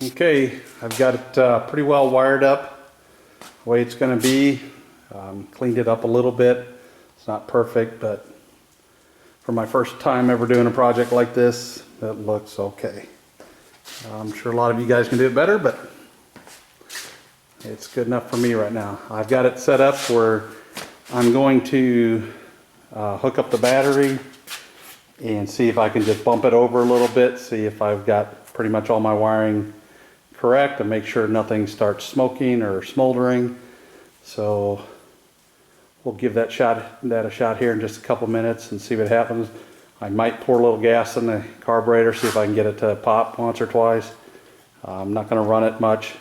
Okay, I've got it pretty well wired up the way it's going to be. Cleaned it up a little bit. It's not perfect, but for my first time ever doing a project like this, it looks okay. I'm sure a lot of you guys can do it better, but it's good enough for me right now. I've got it set up where I'm going to hook up the battery and see if I can just bump it over a little bit, see if I've got pretty much all my wiring correct, and make sure nothing starts smoking or smoldering. So we'll give that a shot here in just a couple minutes and see what happens. I might pour a little gas in the carburetor, see if I can get it to pop once or twice. I'm not going to run it much.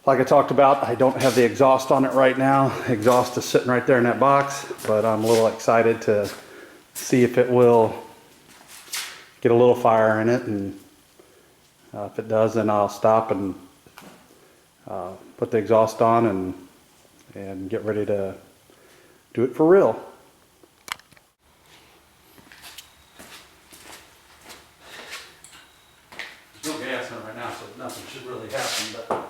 Like I talked about, I don't have the exhaust on it right now. Exhaust is sitting right there in that box, but I'm a little excited to see if it will get a little fire in it, and if it does, then I'll stop and put the exhaust on and get ready to do it for real. There's no gas in it right now, so nothing should really happen, but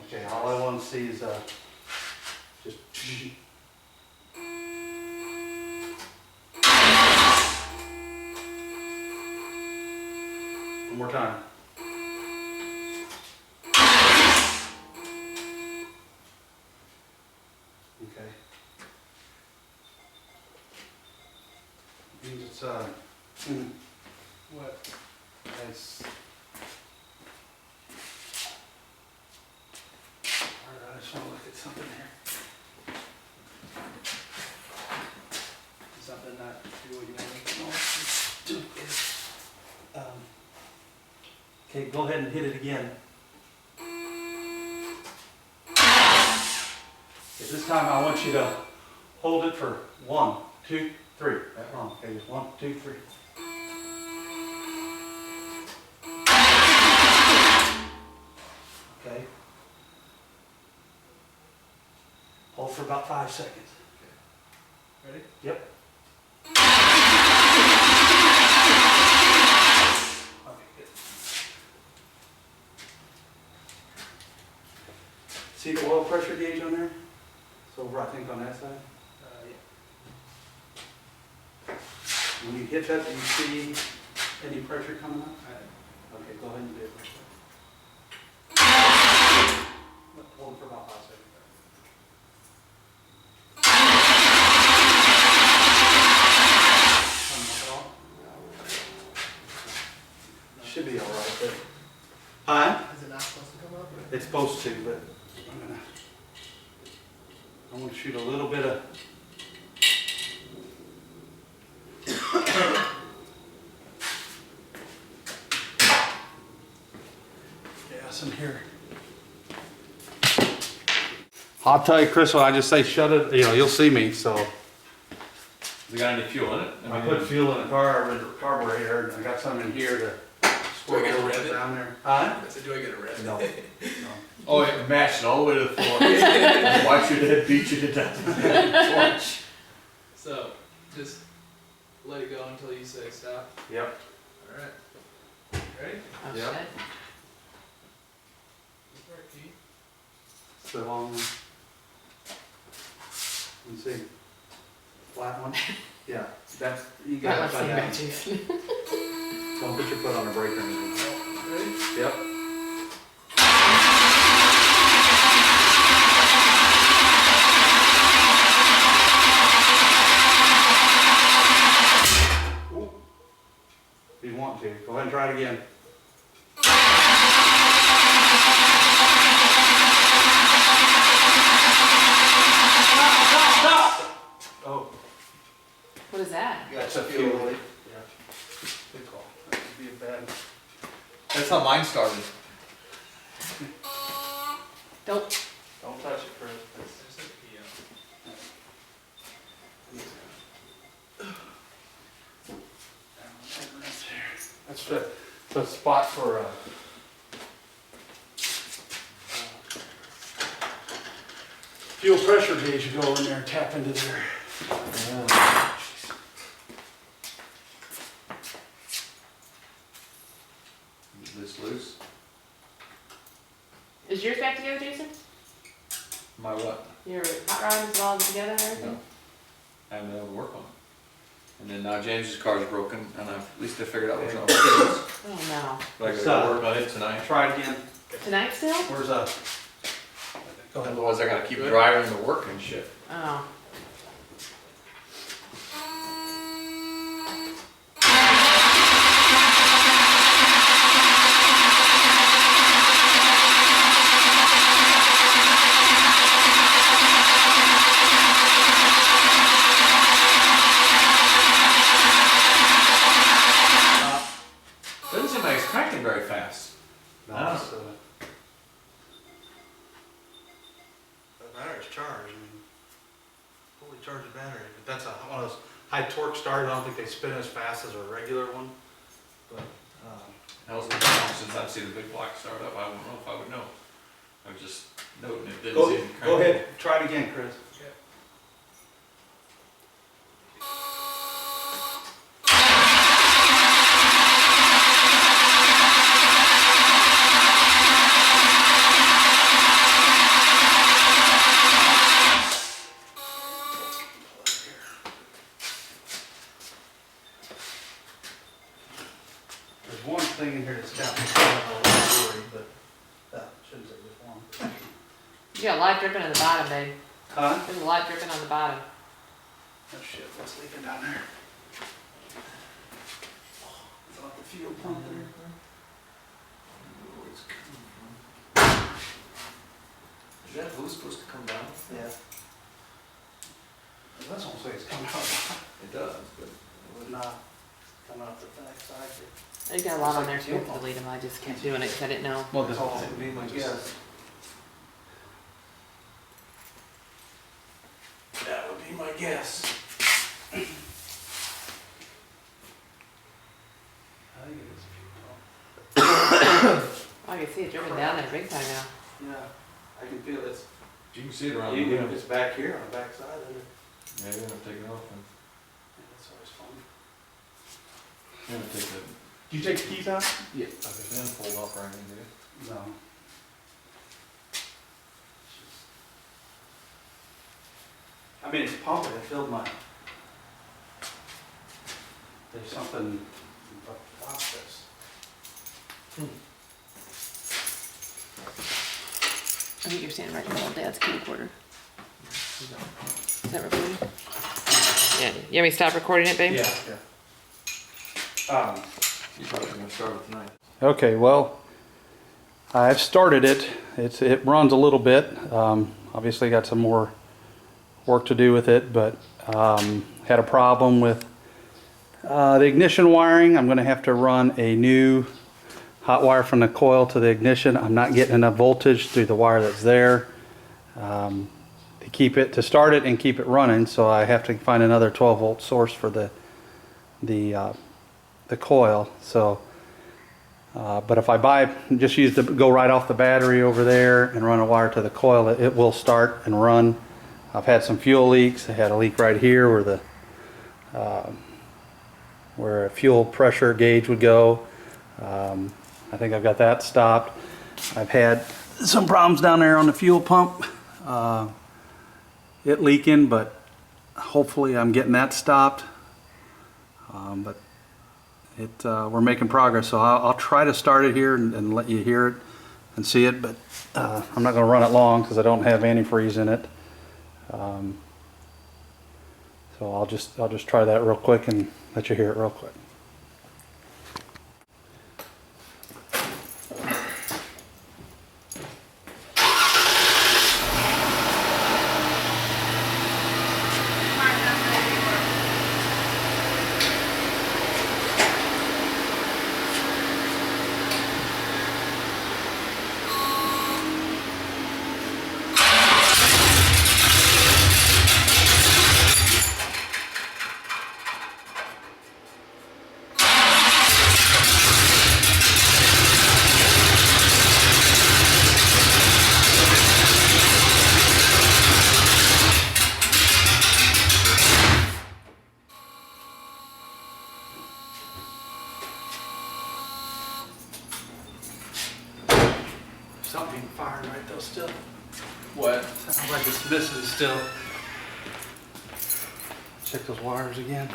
okay, all I want to see is just one more time. Okay. Means it's what? Nice. Alright, I just want to look at something here. Something not do what you want to do. Okay, go ahead and hit it again. Okay, this time I want you to hold it for 1, 2, 3. That long. Okay, just 1, 2, 3. Okay. Hold for about 5 seconds. Okay. Ready? Yep. See the oil pressure gauge on there? It's over, I think, on that side. Yeah. When you hit that, do you see any pressure coming up? Okay, go ahead and do it. Hold it for about 5 seconds. Should be all right, but. Huh? Is it not supposed to come up? Or? It's supposed to, but I want to shoot a little bit of gas in here. I'll tell you, Chris, when I just say shut it, you'll see me, so. You got any fuel in it? I put fuel in the carburetor, and I got some in here to squirt a little bit down there. Huh? I said, do I get a red? No. Oh, it matched all the way to the floor. Watch your head beat you to death. So, just let it go until you say stop. Yep. Alright. Ready? Oh, Yep. shit. Start key. So long. Let's see. Flat one? Yeah. That's, you got it upside down. Don't put your foot on the brake or anything. Ready? Yep. Ooh. If you want to, go ahead and try it again. Stop! Oh. What is that? That's a fuel leak. Yeah. Good call. That would be a bad. That's how mine started. Don't. Don't touch it, Chris. There's a key out. That's the spot for fuel pressure gauge. You go in there and tap into there. This loose. Is yours back together, Jason? My what? Your hot rod is all together and everything? No. I haven't been able to work on it. And then now James's car is broken, and at least I figured out what's wrong with it. Oh, no. But I gotta go work on it tonight. Try it again. Tonight still? Where's Go ahead. Otherwise I gotta keep driving to work and shit. Oh. Doesn't seem like it's cracking very fast. No, Ah. it's, The battery's charged, I mean, fully charged battery, but that's one of those high torque starters, I don't think they spin as fast as a regular one. But, How's it been since I've seen the big block start up? I don't know if I would know. I was just noting it didn't seem to crank. go ahead, try it again, Chris. There's one thing in here that's got me kind of a little worried, but shouldn't say this one. You got light dripping on the bottom, babe. Huh? There's a light dripping on the bottom. Oh shit, what's leaking down there? It's off the fuel pump there. Is that hose supposed to come down? Yeah. That's what I'm saying, it's coming out. It does, but. It would not come out the back side here. You got a lot on there, so you have to delete them. I just kept doing it because I didn't know. Well, that would be my guess. That would be my guess. I think it is a fuel pump. I can see it dripping down there big time now. Yeah, I can feel it. You can see it around the Even rim. if it's back here on the back side of it. Yeah, you're gonna take it off and That's always fun. you're gonna take the, Did you take the keys out? like the fan fold off or anything, do you? No. I mean, it's pumping, it filled my. There's something about this. I think you're standing right in old Dad's kitty quarter. Is that recording? Yeah. You want me to stop recording it, babe? Yeah. You probably gonna start it tonight. Okay, well, I've started it. It runs a little bit. Obviously got some more work to do with it, but had a problem with the ignition wiring. I'm going to have to run a new hot wire from the coil to the ignition. I'm not getting enough voltage through the wire that's there to start it and keep it running, so I have to find another 12-volt source for the coil. So but if I go right off the battery over there and run a wire to the coil, it will start and run. I've had some fuel leaks. I had a leak right here where a fuel pressure gauge would go. I think I've got that stopped. I've had some problems down there on the fuel pump, it leaking, but hopefully I'm getting that stopped. But we're making progress, so I'll try to start it here and let you hear it and see it, but I'm not going to run it long because I don't have antifreeze in it. So I'll just try that real quick and let you hear it real quick. something being fired right though still. What? Sounds like it's missing still. Check those wires again.